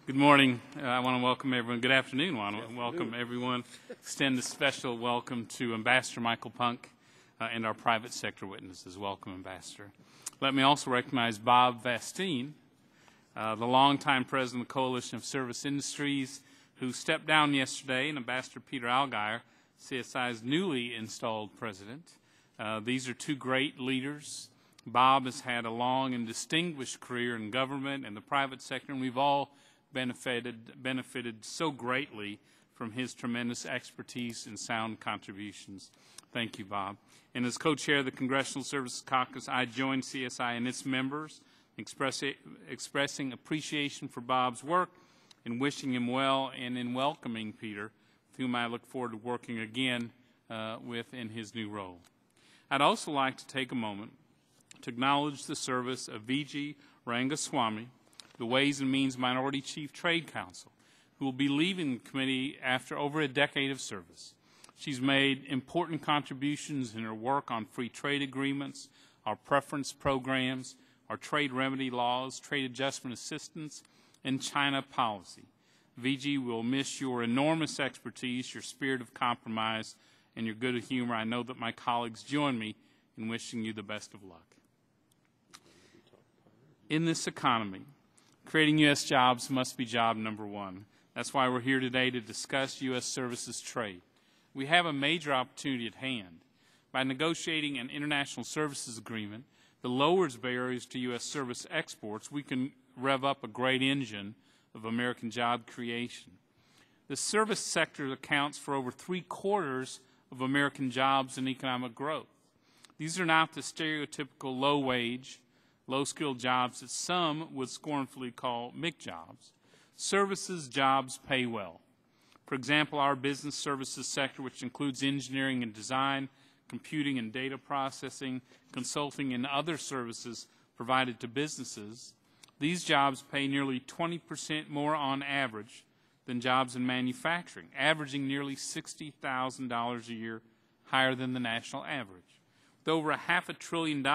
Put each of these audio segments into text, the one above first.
Good morning. I want to welcome everyone. Good afternoon. I want to welcome everyone. Extend a special welcome to Ambassador Michael Punk and our private sector witnesses. Welcome, Ambassador. Let me also recognize Bob Vastine, the longtime president of the Coalition of Service Industries, who stepped down yesterday, and Ambassador Peter Allgaier, CSI's newly installed president. These are two great leaders. Bob has had a long and distinguished career in government and the private sector, and we've all benefited so greatly from his tremendous expertise and sound contributions. Thank you, Bob. And as co-chair of the Congressional Services Caucus, I join CSI and its members expressing appreciation for Bob's work and wishing him well, and in welcoming Peter, with whom I look forward to working again with in his new role. I'd also like to take a moment to acknowledge the service of V.G. Rangaswamy, the Ways and Means Minority Chief Trade Counsel, who will be leaving the committee after over a decade of service. She's made important contributions in her work on free trade agreements, our preference programs, our trade remedy laws, trade adjustment assistance, and China policy. VG will miss your enormous expertise, your spirit of compromise, and your good humor. I know that my colleagues join me in wishing you the best of luck. In this economy, creating U.S. jobs must be job number one. That's why we're here today to discuss U.S. services trade. We have a major opportunity at hand. By negotiating an international services agreement that lowers barriers to U.S. service exports, we can rev up a great engine of American job creation. The service sector accounts for over 3/4 of American jobs and economic growth. These are not the stereotypical low-wage, low-skilled jobs that some would scornfully call MIC jobs. Services jobs pay well. For example, our business services sector, which includes engineering and design, computing and data processing, consulting, and other services provided to businesses, these jobs pay nearly 20% more on average than jobs in manufacturing, averaging nearly $60,000 a year, higher than the national average. With over $500 billion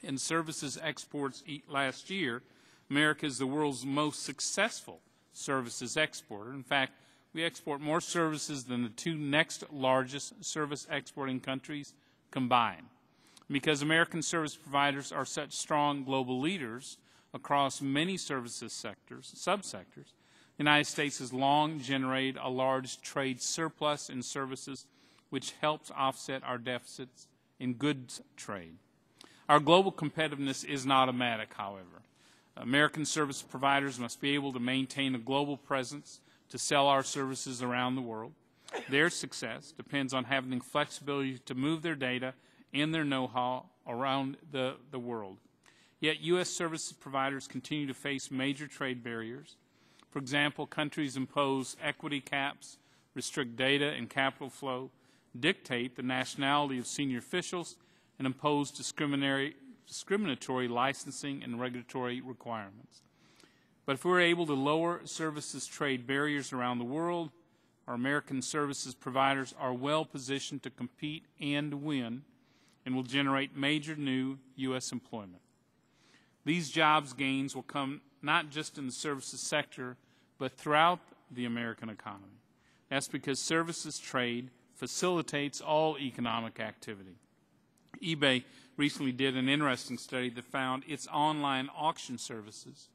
in services exports last year, America is the world's most successful services exporter. In fact, we export more services than the two next largest service exporting countries combined. Because American service providers are such strong global leaders across many services subsectors, the United States has long generated a large trade surplus in services, which helps offset our deficits in goods trade. Our global competitiveness is not automatic, however. American service providers must be able to maintain a global presence to sell our services around the world. Their success depends on having the flexibility to move their data and their know-how around the world. Yet U.S. service providers continue to face major trade barriers. For example, countries impose equity caps, restrict data and capital flow, dictate the nationality of senior officials, and impose discriminatory licensing and regulatory requirements. But if we're able to lower services trade barriers around the world, our American services providers are well positioned to compete and win, and will generate major new U.S. employment. These jobs gains will come not just in the services sector, but throughout the American economy. That's because services trade facilitates all economic activity. eBay recently did an interesting study that found its online auction services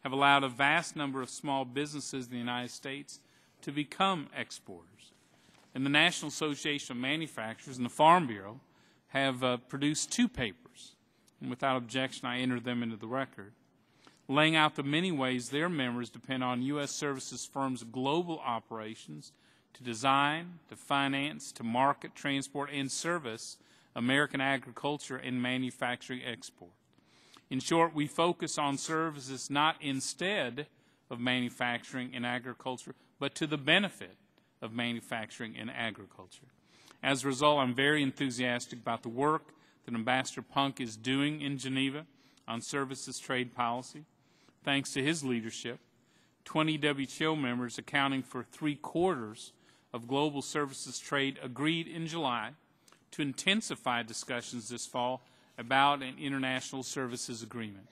have allowed a vast number of small businesses in the United States to become exporters. And the National Association of Manufacturers and the Farm Bureau have produced two papers, and without objection I enter them into the record, laying out the many ways their members depend on U.S. services firms' global operations to design, to finance, to market, transport, and service American agriculture and manufacturing export. In short, we focus on services not instead of manufacturing and agriculture, but to the benefit of manufacturing and agriculture. As a result, I'm very enthusiastic about the work that Ambassador Punk is doing in Geneva on services trade policy. Thanks to his leadership, 20 WTO members accounting for 3/4 of global services trade agreed in July to intensify discussions this fall about an international services agreement.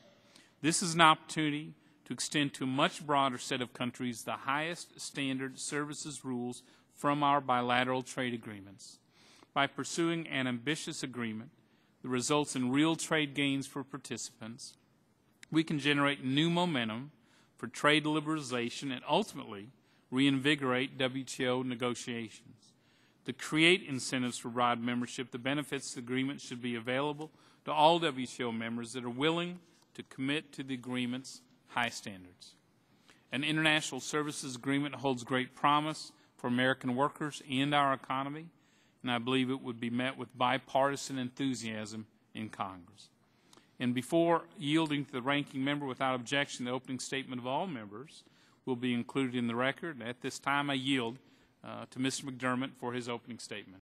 This is an opportunity to extend to a much broader set of countries the highest standard services rules from our bilateral trade agreements. By pursuing an ambitious agreement that results in real trade gains for participants, we can generate new momentum for trade liberalization and ultimately reinvigorate WTO negotiations. To create incentives for broad membership, the benefits of the agreement should be available to all WTO members that are willing to commit to the agreement's high standards. An international services agreement holds great promise for American workers and our economy, and I believe it would be met with bipartisan enthusiasm in Congress. And before yielding to the ranking member, without objection, the opening statement of all members will be included in the record. At this time, I yield to Mr. McDermott for his opening statement.